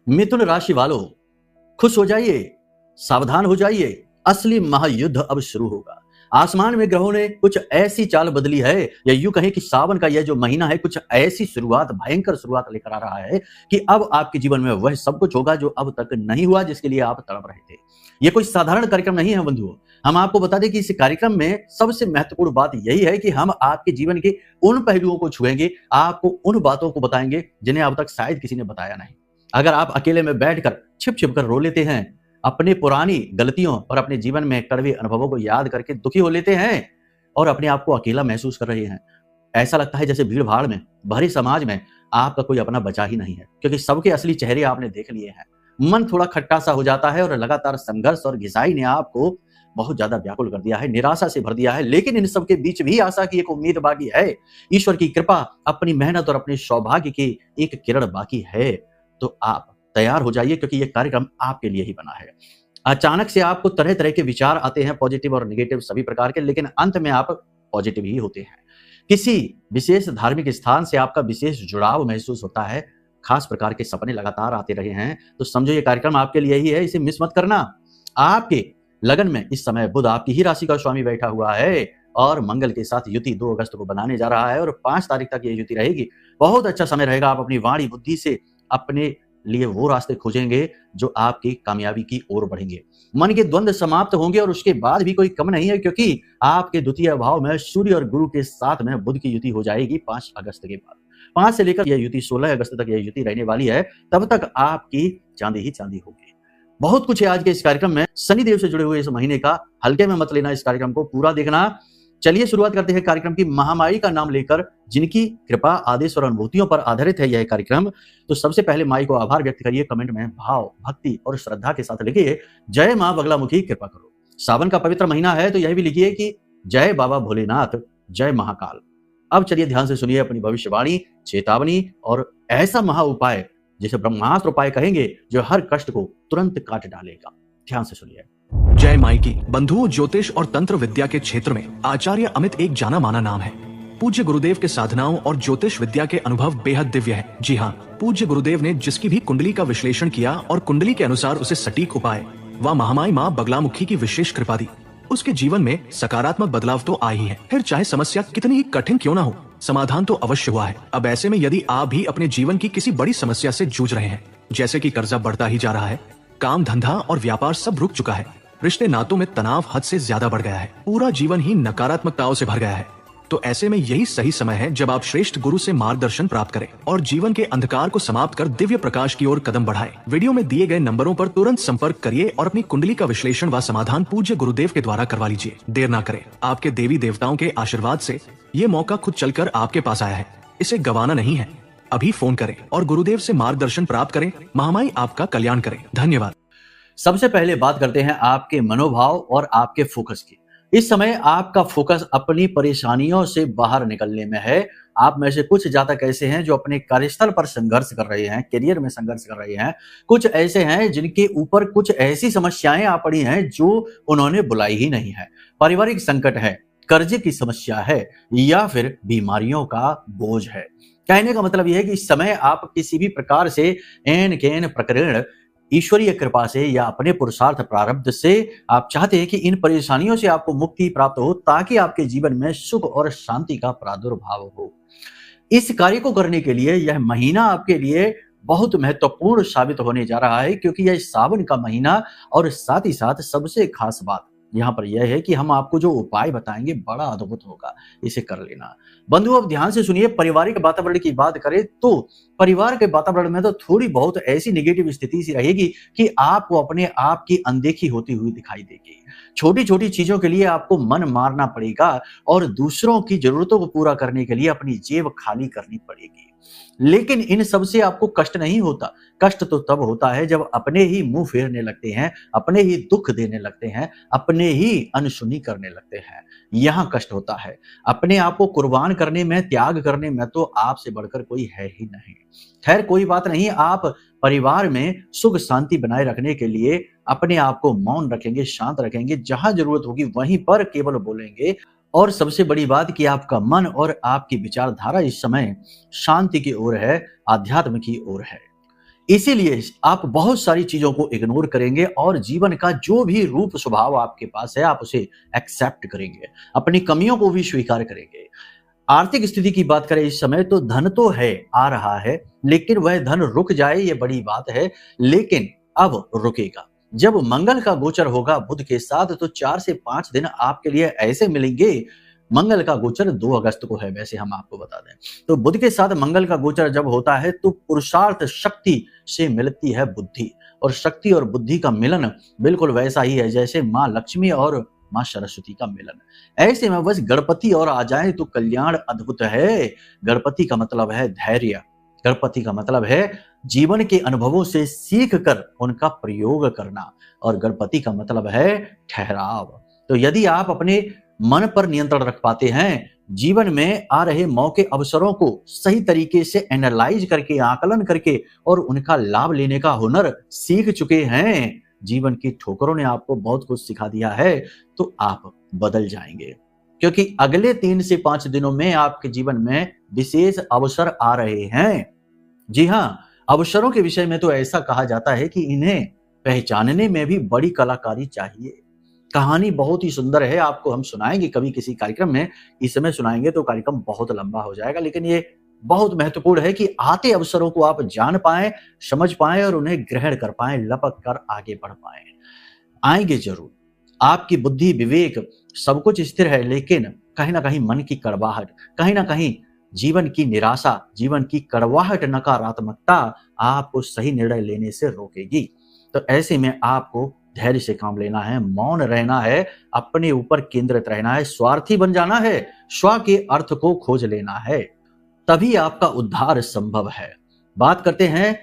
मिथुन राशि वालों, खुश हो जाइए, सावधान हो जाइए, असली महायुद्ध अब शुरू होगा। आसमान में ग्रहों ने कुछ ऐसी चाल बदली है, या यूं कहें कि सावन का यह जो महीना है कुछ ऐसी शुरुआत, भयंकर शुरुआत लेकर आ रहा है कि अब आपके जीवन में वह सब कुछ होगा जो अब तक नहीं हुआ, जिसके लिए आप तड़प रहे थे। यह कोई साधारण कार्यक्रम नहीं है बंधुओं। हम आपको बता दें कि इस कार्यक्रम में सबसे महत्वपूर्ण बात यही है कि हम आपके जीवन के उन पहलुओं को छुएंगे, आपको उन बातों को बताएंगे जिन्हें अब तक शायद किसी ने बताया नहीं। अगर आप अकेले में बैठकर छिप छिप कर रो लेते हैं, अपनी पुरानी गलतियों और अपने जीवन में कड़वे अनुभवों को याद करके दुखी हो लेते हैं और अपने आप को अकेला महसूस कर रहे हैं, ऐसा लगता है जैसे भीड़ भाड़ में, भरे समाज में आपका कोई अपना बचा ही नहीं है, क्योंकि सबके असली चेहरे आपने देख लिए हैं। मन थोड़ा खट्टा सा हो जाता है और लगातार संघर्ष और घिसाई ने आपको बहुत ज्यादा व्याकुल कर दिया है, निराशा से भर दिया है। लेकिन इन सब के बीच भी आशा की एक उम्मीद बाकी है। ईश्वर की कृपा, अपनी मेहनत और अपने सौभाग्य की एक किरण बाकी है। तो आप तैयार हो जाइए, क्योंकि यह कार्यक्रम आपके लिए ही बना है। अचानक से आपको तरह तरह के विचार आते हैं, पॉजिटिव और नेगेटिव सभी प्रकार के, लेकिन अंत में आप पॉजिटिव ही होते हैं। किसी विशेष धार्मिक स्थान से आपका विशेष जुड़ाव महसूस होता है, खास प्रकार के सपने लगातार आते रहे हैं, तो समझो ये कार्यक्रम आपके लिए ही है, इसे मिस मत करना। आपके लगन में इस समय बुध आपकी ही राशि का स्वामी बैठा हुआ है और मंगल के साथ युति 2 अगस्त को बनाने जा रहा है और 5 तारीख तक ये युति रहेगी। बहुत अच्छा समय रहेगा। आप अपनी वाणी बुद्धि से अपने लिए वो रास्ते खोजेंगे जो आपकी कामयाबी की ओर बढ़ेंगे। मन के द्वंद्व समाप्त होंगे और उसके बाद भी कोई कम नहीं है, क्योंकि आपके द्वितीय भाव में सूर्य और गुरु के साथ में बुध की युति हो जाएगी 5 अगस्त के बाद। 5 से लेकर यह युति 16 अगस्त तक यह युति रहने वाली है। तब तक आपकी चांदी ही चांदी होगी। बहुत कुछ है आज के इस कार्यक्रम में। शनिदेव से जुड़े हुए इस महीने का हल्के में मत लेना, इस कार्यक्रम को पूरा देखना। चलिए शुरुआत करते हैं कार्यक्रम की। महामाई का नाम लेकर, जिनकी कृपा, आदेश और अनुभूतियों पर आधारित है यह कार्यक्रम, तो सबसे पहले माई को आभार व्यक्त करिए। कमेंट में भाव, भक्ति और श्रद्धा के साथ लिखिए, जय मां बगलामुखी कृपा करो। सावन का पवित्र महीना है तो यह भी लिखिए कि जय बाबा भोलेनाथ, जय महाकाल। अब चलिए ध्यान से सुनिए अपनी भविष्यवाणी, चेतावनी और ऐसा महा उपाय जिसे ब्रह्मास्त्र उपाय कहेंगे, जो हर कष्ट को तुरंत काट डालेगा। ध्यान से सुनिए। जय माई की। बंधुओं, ज्योतिष और तंत्र विद्या के क्षेत्र में आचार्य अमित एक जाना माना नाम है। पूज्य गुरुदेव के साधनाओं और ज्योतिष विद्या के अनुभव बेहद दिव्य है। जी हाँ, पूज्य गुरुदेव ने जिसकी भी कुंडली का विश्लेषण किया और कुंडली के अनुसार उसे सटीक उपाय व महामाई माँ बगलामुखी की विशेष कृपा दी, उसके जीवन में सकारात्मक बदलाव तो आ ही है। फिर चाहे समस्या कितनी ही कठिन क्यों ना हो, समाधान तो अवश्य हुआ है। अब ऐसे में यदि आप भी अपने जीवन की किसी बड़ी समस्या से जूझ रहे हैं, जैसे कि कर्जा बढ़ता ही जा रहा है, काम धंधा और व्यापार सब रुक चुका है, रिश्ते नातों में तनाव हद से ज्यादा बढ़ गया है, पूरा जीवन ही नकारात्मकताओं से भर गया है, तो ऐसे में यही सही समय है जब आप श्रेष्ठ गुरु से मार्गदर्शन प्राप्त करें और जीवन के अंधकार को समाप्त कर दिव्य प्रकाश की ओर कदम बढ़ाएं। वीडियो में दिए गए नंबरों पर तुरंत संपर्क करिए और अपनी कुंडली का विश्लेषण व समाधान पूज्य गुरुदेव के द्वारा करवा लीजिए। देर ना करें। आपके देवी देवताओं के आशीर्वाद से ये मौका खुद चलकर आपके पास आया है, इसे गंवाना नहीं है। अभी फोन करें और गुरुदेव से मार्गदर्शन प्राप्त करें। महामाई आपका कल्याण करें। धन्यवाद। सबसे पहले बात करते हैं आपके मनोभाव और आपके फोकस की। इस समय आपका फोकस अपनी परेशानियों से बाहर निकलने में है। आप में से कुछ जातक ऐसे हैं जो अपने कार्यस्थल पर संघर्ष कर रहे हैं, करियर में संघर्ष कर रहे हैं। कुछ ऐसे हैं जिनके ऊपर कुछ ऐसी समस्याएं आ पड़ी हैं जो उन्होंने बुलाई ही नहीं है। पारिवारिक संकट है, कर्जे की समस्या है या फिर बीमारियों का बोझ है। कहने का मतलब यह है कि इस समय आप किसी भी प्रकार से एन केन प्रकरण ईश्वरीय कृपा से या अपने पुरुषार्थ प्रारब्ध से आप चाहते हैं कि इन परेशानियों से आपको मुक्ति प्राप्त हो, ताकि आपके जीवन में सुख और शांति का प्रादुर्भाव हो। इस कार्य को करने के लिए यह महीना आपके लिए बहुत महत्वपूर्ण साबित होने जा रहा है, क्योंकि यह सावन का महीना और साथ ही साथ सबसे खास बात यहाँ पर यह है कि हम आपको जो उपाय बताएंगे बड़ा अद्भुत होगा, इसे कर लेना। बंधुओं, अब ध्यान से सुनिए। पारिवारिक वातावरण की बात करें तो परिवार के वातावरण में तो थोड़ी बहुत ऐसी नेगेटिव स्थिति सी रहेगी कि आपको अपने आप की अनदेखी होती हुई दिखाई देगी। छोटी छोटी चीजों के लिए आपको मन मारना पड़ेगा और दूसरों की जरूरतों को पूरा करने के लिए अपनी जेब खाली करनी पड़ेगी। लेकिन इन सब से आपको कष्ट नहीं होता। कष्ट तो तब होता है जब अपने ही मुंह फेरने लगते हैं, अपने ही दुख देने लगते हैं, अपने ही अनसुनी करने लगते हैं। यहां कष्ट होता है। अपने आप को कुर्बान करने में, त्याग करने में तो आपसे बढ़कर कोई है ही नहीं। खैर, कोई बात नहीं। आप परिवार में सुख शांति बनाए रखने के लिए अपने आप को मौन रखेंगे, शांत रखेंगे। जहां जरूरत होगी वहीं पर केवल बोलेंगे। और सबसे बड़ी बात कि आपका मन और आपकी विचारधारा इस समय शांति की ओर है, आध्यात्म की ओर है। इसीलिए आप बहुत सारी चीजों को इग्नोर करेंगे और जीवन का जो भी रूप स्वभाव आपके पास है आप उसे एक्सेप्ट करेंगे, अपनी कमियों को भी स्वीकार करेंगे। आर्थिक स्थिति की बात करें इस समय तो धन तो है, आ रहा है, लेकिन वह धन रुक जाए ये बड़ी बात है, लेकिन अब रुकेगा। जब मंगल का गोचर होगा बुध के साथ तो 4 से 5 दिन आपके लिए ऐसे मिलेंगे। मंगल का गोचर 2 अगस्त को है, वैसे हम आपको बता दें। तो बुध के साथ मंगल का गोचर जब होता है तो पुरुषार्थ शक्ति से मिलती है बुद्धि, और शक्ति और बुद्धि का मिलन बिल्कुल वैसा ही है जैसे माँ लक्ष्मी और माँ सरस्वती का मिलन। ऐसे में बस गणपति और आ जाए तो कल्याण अद्भुत है। गणपति का मतलब है धैर्य, गणपति का मतलब है जीवन के अनुभवों से सीख कर उनका प्रयोग करना, और गणपति का मतलब है ठहराव। तो यदि आप अपने मन पर नियंत्रण रख पाते हैं, जीवन में आ रहे मौके अवसरों को सही तरीके से एनालाइज करके, आकलन करके और उनका लाभ लेने का हुनर सीख चुके हैं, जीवन की ठोकरों ने आपको बहुत कुछ सिखा दिया है, तो आप बदल जाएंगे। क्योंकि अगले 3 से 5 दिनों में आपके जीवन में विशेष अवसर आ रहे हैं। जी हाँ, अवसरों के विषय में तो ऐसा कहा जाता है कि इन्हें पहचानने में भी बड़ी कलाकारी चाहिए। कहानी बहुत ही सुंदर है, आपको हम सुनाएंगे कभी किसी कार्यक्रम में। इस समय सुनाएंगे तो कार्यक्रम बहुत लंबा हो जाएगा, लेकिन ये बहुत महत्वपूर्ण है कि आते अवसरों को आप जान पाएं, समझ पाएं और उन्हें ग्रहण कर पाएं, लपक कर आगे बढ़ पाएं। आएंगे जरूर। आपकी बुद्धि, विवेक सब कुछ स्थिर है, लेकिन कहीं ना कहीं मन की कड़वाहट, कहीं ना कहीं जीवन की निराशा, जीवन की कड़वाहट, नकारात्मकता आपको सही निर्णय लेने से रोकेगी। तो ऐसे में आपको धैर्य से काम लेना है, मौन रहना है, अपने ऊपर केंद्रित रहना है, स्वार्थी बन जाना है, स्व के अर्थ को खोज लेना है, तभी आपका उद्धार संभव है। बात करते हैं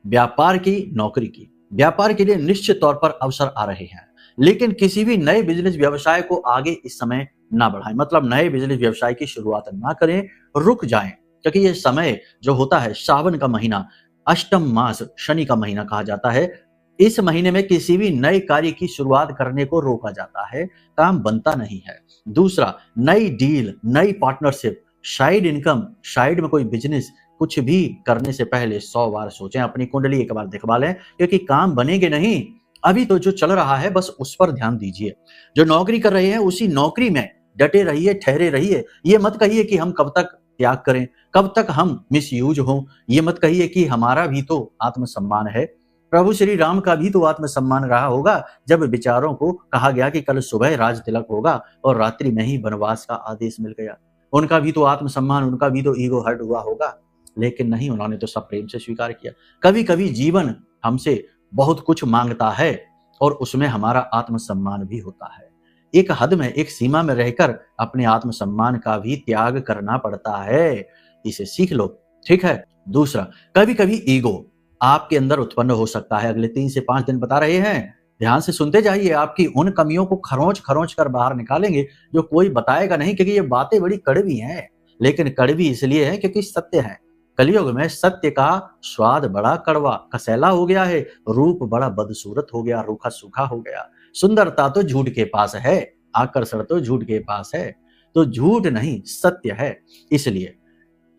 व्यापार की, नौकरी की। व्यापार के लिए निश्चित तौर पर अवसर आ रहे हैं, लेकिन किसी भी नए बिजनेस व्यवसाय को आगे इस समय ना बढ़ाएं, मतलब नए बिजनेस व्यवसाय की शुरुआत ना करें, रुक जाएं। क्योंकि यह समय जो होता है सावन का महीना, अष्टम मास, शनि का महीना कहा जाता है। इस महीने में किसी भी नए कार्य की शुरुआत करने को रोका जाता है, काम बनता नहीं है। दूसरा, नई डील, नई पार्टनरशिप, साइड इनकम, साइड में कोई बिजनेस, कुछ भी करने से पहले 100 बार सोचें, अपनी कुंडली एक बार दिखवा लें, क्योंकि काम बनेंगे नहीं। अभी तो जो चल रहा है बस उस पर ध्यान दीजिए। जो नौकरी कर रहे हैं उसी नौकरी में डटे रहिए, ठहरे रहिए। ये मत कहिए कि हम कब तक त्याग करें, कब तक हम मिसयूज हों। ये मत कहिए कि हमारा भी तो आत्मसम्मान है। प्रभु श्री राम का भी तो आत्मसम्मान रहा होगा जब विचारों को कहा गया कि कल सुबह राज तिलक होगा और रात्रि में ही वनवास का आदेश मिल गया। उनका भी तो आत्मसम्मान, उनका भी तो ईगो हर्ट हुआ होगा, लेकिन नहीं, उन्होंने तो सब प्रेम से स्वीकार किया। कभी कभी जीवन हमसे बहुत कुछ मांगता है और उसमें हमारा आत्मसम्मान भी होता है। एक हद में, एक सीमा में रहकर अपने आत्मसम्मान का भी त्याग करना पड़ता है। इसे सीख लो, ठीक है। दूसरा, कभी कभी ईगो आपके अंदर उत्पन्न हो सकता है। अगले 3 से 5 दिन बता रहे हैं, ध्यान से सुनते जाइए। आपकी उन कमियों को खरोंच खरोंच कर बाहर निकालेंगे जो कोई बताएगा नहीं, क्योंकि ये बातें बड़ी कड़वी हैं, लेकिन कड़वी इसलिए है क्योंकि सत्य है। कलयुग में सत्य का स्वाद बड़ा कड़वा, कसैला हो गया है, रूप बड़ा बदसूरत हो गया, रूखा सूखा हो गया। सुंदरता तो झूठ के पास है, आकर्षण तो झूठ के पास है, तो झूठ नहीं सत्य है। इसलिए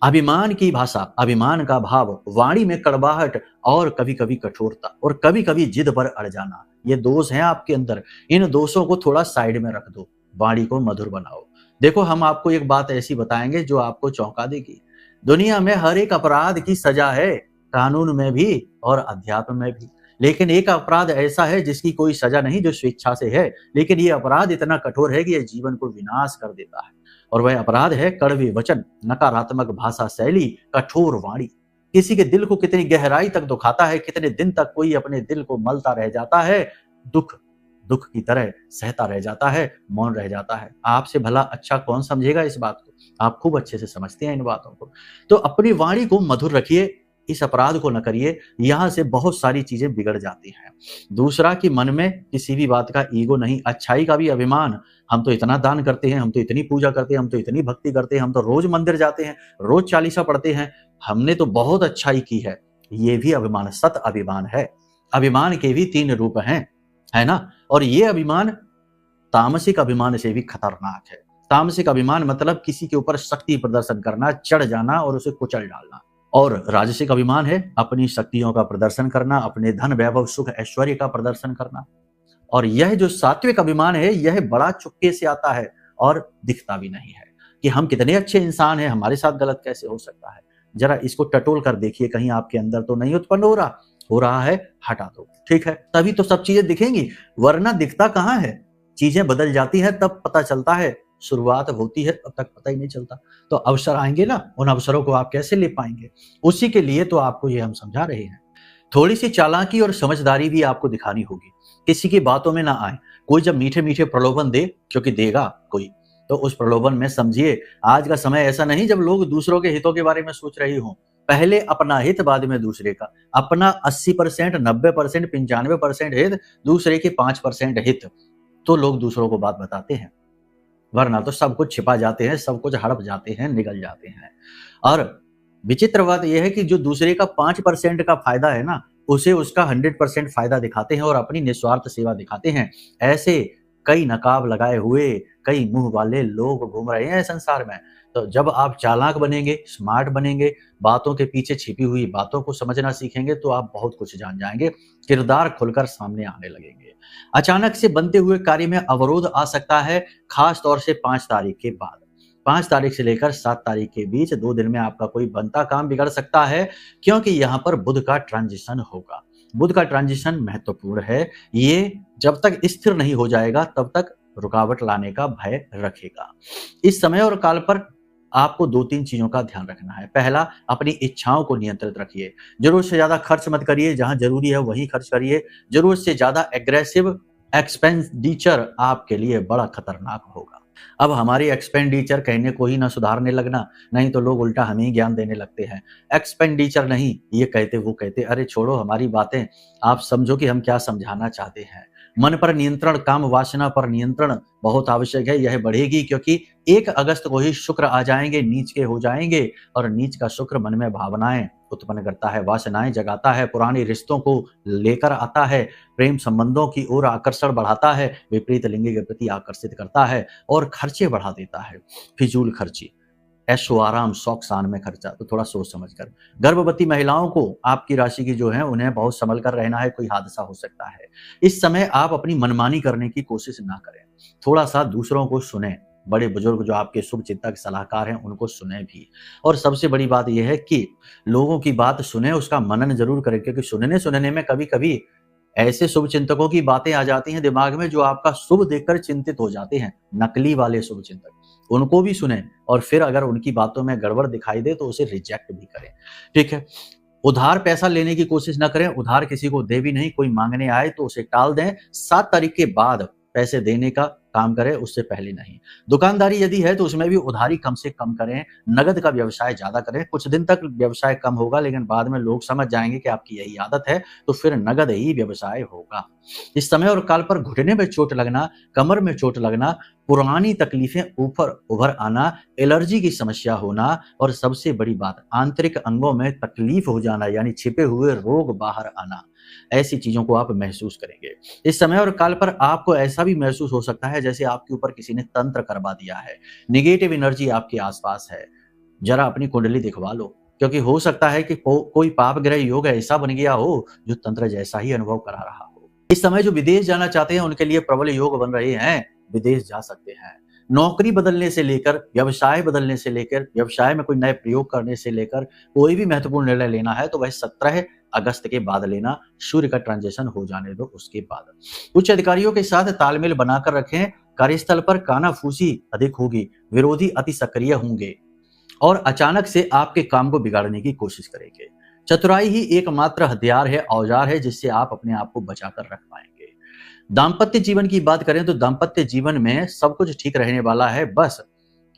अभिमान की भाषा, अभिमान का भाव, वाणी में कड़वाहट और कभी कभी कठोरता और कभी कभी जिद पर अड़ जाना, ये दोष हैं आपके अंदर। इन दोषों को थोड़ा साइड में रख दो, वाणी को मधुर बनाओ। देखो, हम आपको एक बात ऐसी बताएंगे जो आपको चौंका देगी। दुनिया में हर एक अपराध की सजा है, कानून में भी और अध्यात्म में भी। लेकिन एक अपराध ऐसा है जिसकी कोई सजा नहीं, जो स्वेच्छा से है, लेकिन ये अपराध इतना कठोर है कि यह जीवन को विनाश कर देता है। और वह अपराध है कड़वे वचन, नकारात्मक भाषा शैली, कठोर वाणी। किसी के दिल को कितनी गहराई तक दुखाता है, कितने दिन तक कोई अपने दिल को मलता रह जाता है, दुख दुख की तरह सहता रह जाता है, मौन रह जाता है। आपसे भला अच्छा कौन समझेगा इस बात को? आप खूब अच्छे से समझते हैं इन बातों को। तो अपनी वाणी को मधुर रखिए, इस अपराध को न करिए, यहां से बहुत सारी चीजें बिगड़ जाती हैं। दूसरा, कि मन में किसी भी बात का ईगो नहीं, अच्छाई का भी अभिमान। हम तो इतना दान करते हैं, हम तो इतनी पूजा करते हैं, हम तो इतनी भक्ति करते हैं, हम तो रोज मंदिर जाते हैं, रोज चालीसा पढ़ते हैं, हमने तो बहुत अच्छाई की है। ये भी अभिमान, सत अभिमान है। अभिमान के भी 3 रूप हैं, है ना। और ये अभिमान तामसिक अभिमान से भी खतरनाक है। तामसिक अभिमान मतलब किसी के ऊपर शक्ति प्रदर्शन करना, चढ़ जाना और उसे कुचल डालना। और राजसिक अभिमान है अपनी शक्तियों का प्रदर्शन करना, अपने धन वैभव सुख ऐश्वर्य का प्रदर्शन करना। और यह जो सात्विक अभिमान है यह बड़ा चुपके से आता है और दिखता भी नहीं है कि हम कितने अच्छे इंसान हैं, हमारे साथ गलत कैसे हो सकता है। जरा इसको टटोल कर देखिए, कहीं आपके अंदर तो नहीं उत्पन्न हो रहा है, हटा दो, ठीक है, तभी तो सब चीजें दिखेंगी, वरना दिखता कहाँ है। चीजें बदल जाती है तब पता चलता है, शुरुआत होती है तब तक पता ही नहीं चलता। तो अवसर आएंगे ना, उन अवसरों को आप कैसे ले पाएंगे, उसी के लिए तो आपको ये हम समझा रहे हैं। थोड़ी सी चालाकी और समझदारी भी आपको दिखानी होगी, किसी की बातों में ना आए। कोई जब मीठे मीठे प्रलोभन दे, क्योंकि देगा कोई, तो उस प्रलोभन में समझिए आज का समय ऐसा नहीं जब लोग दूसरों के हितों के बारे में सोच रही हों। पहले अपना हित, बाद में दूसरे का। अपना 80%, 90%, 95% हित, दूसरे के 5% हित, तो लोग दूसरों को बात बताते हैं। वरना तो सब कुछ छिपा जाते हैं, सब कुछ हड़प जाते हैं, निगल जाते हैं। और विचित्र बात यह है कि जो दूसरे का 5% का फायदा है ना, उसे उसका 100% फायदा दिखाते हैं और अपनी निस्वार्थ सेवा दिखाते हैं। ऐसे कई नकाब लगाए हुए, कई मुंह वाले लोग घूम रहे हैं संसार में। तो जब आप चालाक बनेंगे, स्मार्ट बनेंगे, बातों के पीछे छिपी हुई बातों को समझना सीखेंगे, तो आप बहुत कुछ जान जाएंगे, किरदार खुलकर सामने आने लगेंगे। अचानक से बनते हुए कार्य में अवरोध आ सकता है, खास तौर से 5 तारीख के बाद। 5 तारीख से लेकर 7 तारीख के बीच 2 दिन में आपका कोई बनता काम बिगड़ सकता है, क्योंकि यहाँ पर बुध का ट्रांजिशन होगा। बुध का ट्रांजिशन महत्वपूर्ण है, ये जब तक स्थिर नहीं हो जाएगा तब तक रुकावट लाने का भय रखेगा। इस समय और काल पर आपको 2-3 चीजों का ध्यान रखना है। पहला, अपनी इच्छाओं को नियंत्रित रखिए। जरूरत से ज्यादा खर्च मत करिए, जहां जरूरी है वहीं खर्च करिए। जरूरत से ज्यादा एग्रेसिव एक्सपेंडिचर आपके लिए बड़ा खतरनाक होगा। अब हमारी एक्सपेंडिचर कहने को ही ना सुधारने लगना, नहीं तो लोग उल्टा हमें ही ज्ञान देने लगते हैं। एक्सपेंडिचर नहीं, ये कहते वो कहते, अरे छोड़ो हमारी बातें, आप समझो कि हम क्या समझाना चाहते हैं। मन पर नियंत्रण, काम वासना पर नियंत्रण बहुत आवश्यक है। यह बढ़ेगी क्योंकि 1 अगस्त को ही शुक्र आ जाएंगे, नीच के हो जाएंगे, और नीच का शुक्र मन में भावनाएं उत्पन्न करता है, वासनाएं जगाता है, पुराने रिश्तों को लेकर आता है, प्रेम संबंधों की ओर आकर्षण बढ़ाता है, विपरीत लिंग के प्रति आकर्षित करता है और खर्चे बढ़ा देता है। फिजूल खर्ची, ऐशो आराम, शौक शान में खर्चा, तो थोड़ा सोच समझ कर। गर्भवती महिलाओं को आपकी राशि की जो है उन्हें बहुत संभल कर रहना है, कोई हादसा हो सकता है। इस समय आप अपनी मनमानी करने की कोशिश ना करें, थोड़ा सा दूसरों को सुने। बड़े बुजुर्ग जो आपके शुभ चिंतक सलाहकार हैं उनको सुने भी। और सबसे बड़ी बात यह है कि लोगों की बात सुने, उसका मनन जरूर करें, क्योंकि सुनने में कभी कभी ऐसे शुभ चिंतकों की बातें आ जाती हैं दिमाग में जो आपका शुभ देखकर चिंतित हो जाते हैं। नकली वाले शुभ चिंतक, उनको भी सुने और फिर अगर उनकी बातों में गड़बड़ दिखाई दे तो उसे रिजेक्ट भी करें, ठीक है। उधार पैसा लेने की कोशिश ना करें, उधार किसी को दे भी नहीं, कोई मांगने आए तो उसे टाल दें। 7 तारीख के बाद पैसे देने का काम करें, उससे पहले नहीं। दुकानदारी यदि है तो उसमें भी उधारी कम से कम करें, नगद का व्यवसाय ज्यादा करें। कुछ दिन तक व्यवसाय कम होगा, लेकिन बाद में लोग समझ जाएंगे कि आपकी यही आदत है, तो फिर नगद ही व्यवसाय होगा। इस समय और काल पर घुटने में चोट लगना, कमर में चोट लगना, पुरानी तकलीफें ऊपर उभर आना, एलर्जी की समस्या होना, और सबसे बड़ी बात आंतरिक अंगों में तकलीफ हो जाना, यानी छिपे हुए रोग बाहर आना, ऐसी चीजों को आप महसूस करेंगे। इस समय और काल पर आपको ऐसा भी महसूस हो सकता है जैसे आपके ऊपर किसी ने तंत्र करवा दिया है, निगेटिव एनर्जी आपके आसपास है। जरा अपनी कुंडली दिखवा लो, क्योंकि हो सकता है कि कोई पाप ग्रह योग ऐसा बन गया हो जो तंत्र जैसा ही अनुभव करा रहा हो। इस समय जो विदेश जाना चाहते हैं उनके लिए प्रबल योग बन रहे हैं, विदेश जा सकते हैं। नौकरी बदलने से लेकर, व्यवसाय बदलने से लेकर, व्यवसाय में कोई नए प्रयोग करने से लेकर, कोई भी महत्वपूर्ण निर्णय लेना है तो वह 17 अगस्त के बाद लेना। सूर्य का ट्रांजिशन हो जाने दो उसके बाद। उच्च अधिकारियों के साथ तालमेल बनाकर रखें। कार्यस्थल पर कानाफूसी अधिक होगी, विरोधी अति सक्रिय होंगे और अचानक से आपके काम को बिगाड़ने की कोशिश करेंगे। चतुराई ही एकमात्र हथियार है, औजार है, जिससे आप अपने आप को बचाकर रख पाएंगे। दाम्पत्य जीवन की बात करें तो दाम्पत्य जीवन में सब कुछ ठीक रहने वाला है, बस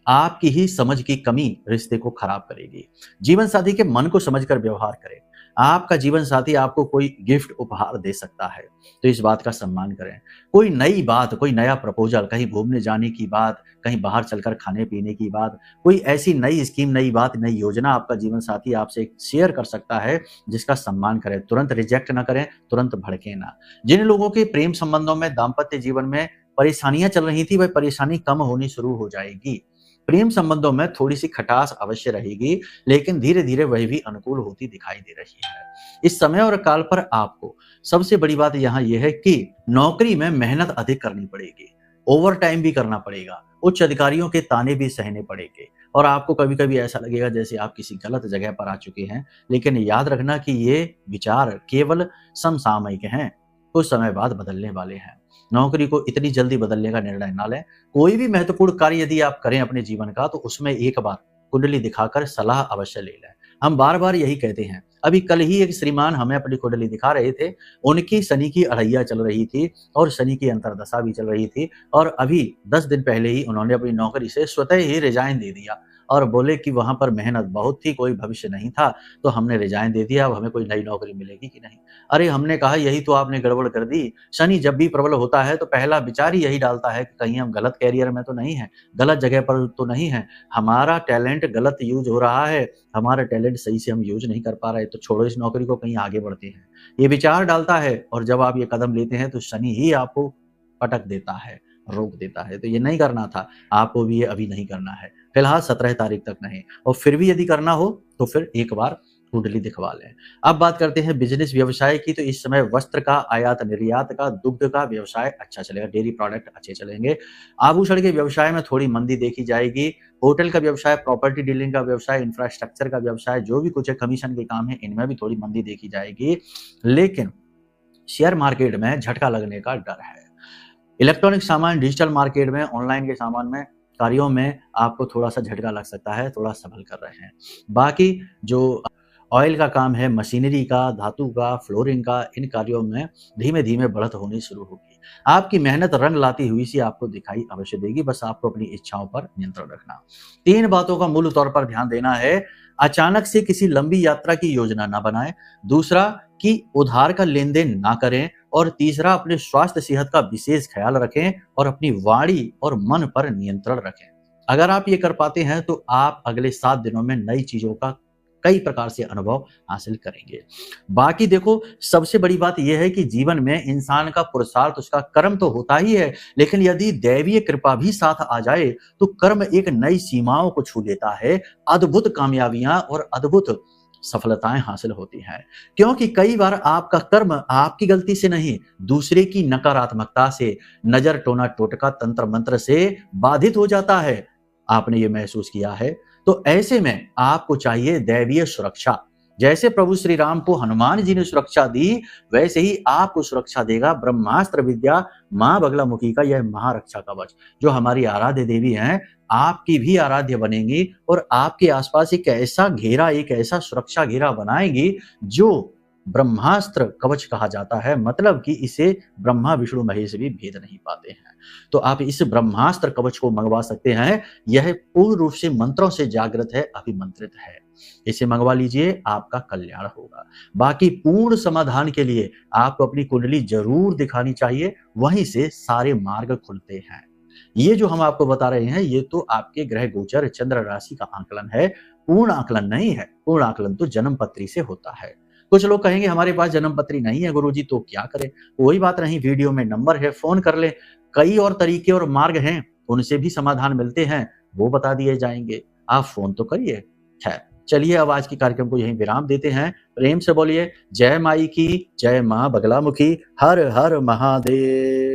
आपकी ही समझ की कमी रिश्ते को खराब करेगी। जीवन साथी के मन को समझकर व्यवहार करें। आपका जीवन साथी आपको कोई गिफ्ट उपहार दे सकता है, तो इस बात का सम्मान करें। कोई नई बात, कोई नया प्रपोजल, कहीं घूमने जाने की बात, कहीं बाहर चलकर खाने पीने की बात, कोई ऐसी नई स्कीम, नई बात, नई योजना आपका जीवन साथी आपसे शेयर कर सकता है, जिसका सम्मान करें। तुरंत रिजेक्ट ना करें, तुरंत भड़के ना। जिन लोगों के प्रेम संबंधों में, दाम्पत्य जीवन में परेशानियां चल रही थी, वह परेशानी कम होनी शुरू हो जाएगी। प्रेम संबंधों में थोड़ी सी खटास अवश्य रहेगी, लेकिन धीरे धीरे वह भी अनुकूल होती दिखाई दे रही है। इस समय और काल पर आपको सबसे बड़ी बात यहाँ यह है कि नौकरी में मेहनत अधिक करनी पड़ेगी, ओवर टाइम भी करना पड़ेगा, उच्च अधिकारियों के ताने भी सहने पड़ेंगे और आपको कभी कभी ऐसा लगेगा जैसे आप किसी गलत जगह पर आ चुके हैं। लेकिन याद रखना कि ये विचार केवल समसामयिक हैं, कुछ समय बाद बदलने वाले हैं। नौकरी को इतनी जल्दी बदलने का निर्णय ना लें। कोई भी महत्वपूर्ण कार्य यदि आप करें अपने जीवन का, तो उसमें एक बार कुंडली दिखाकर सलाह अवश्य ले लें। हम बार बार यही कहते हैं। अभी कल ही एक श्रीमान हमें अपनी कुंडली दिखा रहे थे। उनकी शनि की अढ़ैया चल रही थी और शनि की अंतर्दशा भी चल रही थी और अभी 10 दिन पहले ही उन्होंने अपनी नौकरी से स्वतः ही रिजाइन दे दिया और बोले कि वहां पर मेहनत बहुत थी, कोई भविष्य नहीं था, तो हमने रिजाइन दे दिया, अब हमें कोई नई नौकरी मिलेगी कि नहीं। अरे हमने कहा यही तो आपने गड़बड़ कर दी। शनि जब भी प्रबल होता है तो पहला विचार ही यही डालता है कि कहीं हम गलत कैरियर में तो नहीं है, गलत जगह पर तो नहीं है, हमारा टैलेंट गलत यूज हो रहा है, हमारा टैलेंट सही से हम यूज नहीं कर पा रहे, तो छोड़ो इस नौकरी को, कहीं आगे बढ़ते हैं। ये विचार डालता है और जब आप ये कदम लेते हैं तो शनि ही आपको पटक देता है, रोक देता है। तो ये नहीं करना था आपको भी, ये अभी नहीं करना है, फिलहाल 17 तारीख तक नहीं। और फिर भी यदि करना हो तो फिर एक बार कुंडली दिखवा लें। अब बात करते हैं बिजनेस व्यवसाय की। तो इस समय वस्त्र का, आयात निर्यात का, दुग्ध का व्यवसाय अच्छा चलेगा, डेयरी प्रोडक्ट अच्छे चलेंगे। आभूषण के व्यवसाय में थोड़ी मंदी देखी जाएगी। होटल का व्यवसाय, प्रॉपर्टी डीलिंग का व्यवसाय, इंफ्रास्ट्रक्चर का व्यवसाय, जो भी कुछ है कमीशन के काम है, इनमें भी थोड़ी मंदी देखी जाएगी। लेकिन शेयर मार्केट में झटका लगने का डर है। इलेक्ट्रॉनिक सामान, डिजिटल मार्केट में, ऑनलाइन के सामान में, कार्यों में आपको थोड़ा सा झटका लग सकता है, थोड़ा संभल कर रहे हैं। बाकी जो ऑयल का काम है, मशीनरी का, धातु का, फ्लोरिंग का, इन कार्यों में धीमे धीमे बढ़त होनी शुरू होगी। आपकी मेहनत रंग लाती हुई सी आपको दिखाई अवश्य देगी, बस आपको अपनी इच्छाओं पर नियंत्रण रखना। 3 बातों का मूल तौर पर ध्यान देना है। अचानक से किसी लंबी यात्रा की योजना ना बनाएं। दूसरा कि उधार का लेन देन ना करें और तीसरा अपने स्वास्थ्य सेहत का विशेष ख्याल रखें और अपनी वाणी और मन पर नियंत्रण रखें। अगर आप ये कर पाते हैं तो आप अगले 7 दिनों में नई चीजों का कई प्रकार से अनुभव हासिल करेंगे। बाकी देखो, सबसे बड़ी बात यह है कि जीवन में इंसान का पुरुषार्थ, उसका कर्म तो होता ही है, लेकिन यदि दैवीय कृपा भी साथ आ जाए तो कर्म एक नई सीमाओं को छू लेता है, अद्भुत कामयाबियां और अद्भुत सफलताएं हासिल होती हैं। क्योंकि कई बार आपका कर्म आपकी गलती से नहीं, दूसरे की नकारात्मकता से, नजर, टोना, टोटका, तंत्र मंत्र से बाधित हो जाता है। आपने ये महसूस किया है? तो ऐसे में आपको चाहिए दैवीय सुरक्षा। जैसे प्रभु श्री राम को हनुमान जी ने सुरक्षा दी, वैसे ही आपको सुरक्षा देगा ब्रह्मास्त्र विद्या मां बगलामुखी का यह महारक्षा कवच, जो हमारी आराध्य देवी हैं, आपकी भी आराध्य बनेंगी और आपके आसपास एक ऐसा घेरा, एक ऐसा सुरक्षा घेरा बनाएंगी जो ब्रह्मास्त्र कवच कहा जाता है। मतलब कि इसे ब्रह्मा विष्णु महेश भी भेद नहीं पाते हैं। तो आप इस ब्रह्मास्त्र कवच को मंगवा सकते हैं। यह पूर्ण रूप से मंत्रों से जागृत है, अभिमंत्रित है। इसे मंगवा लीजिए, आपका कल्याण होगा। बाकी पूर्ण समाधान के लिए आपको अपनी कुंडली जरूर दिखानी चाहिए, वहीं से सारे मार्ग खुलते हैं। ये जो हम आपको बता रहे हैं, ये तो आपके ग्रह गोचर, चंद्र राशि का आकलन है, पूर्ण आकलन नहीं है। पूर्ण आकलन तो जन्म पत्री से होता है। कुछ लोग कहेंगे हमारे पास जन्म पत्री नहीं है गुरुजी, तो क्या करें? कोई बात नहीं, वीडियो में नंबर है, फोन कर ले। कई और तरीके और मार्ग हैं, उनसे भी समाधान मिलते हैं, वो बता दिए जाएंगे। आप फोन तो करिए। खैर, चलिए अब आज के कार्यक्रम को यहीं विराम देते हैं। प्रेम से बोलिए जय माई की, जय मां बगलामुखी, हर हर महादेव।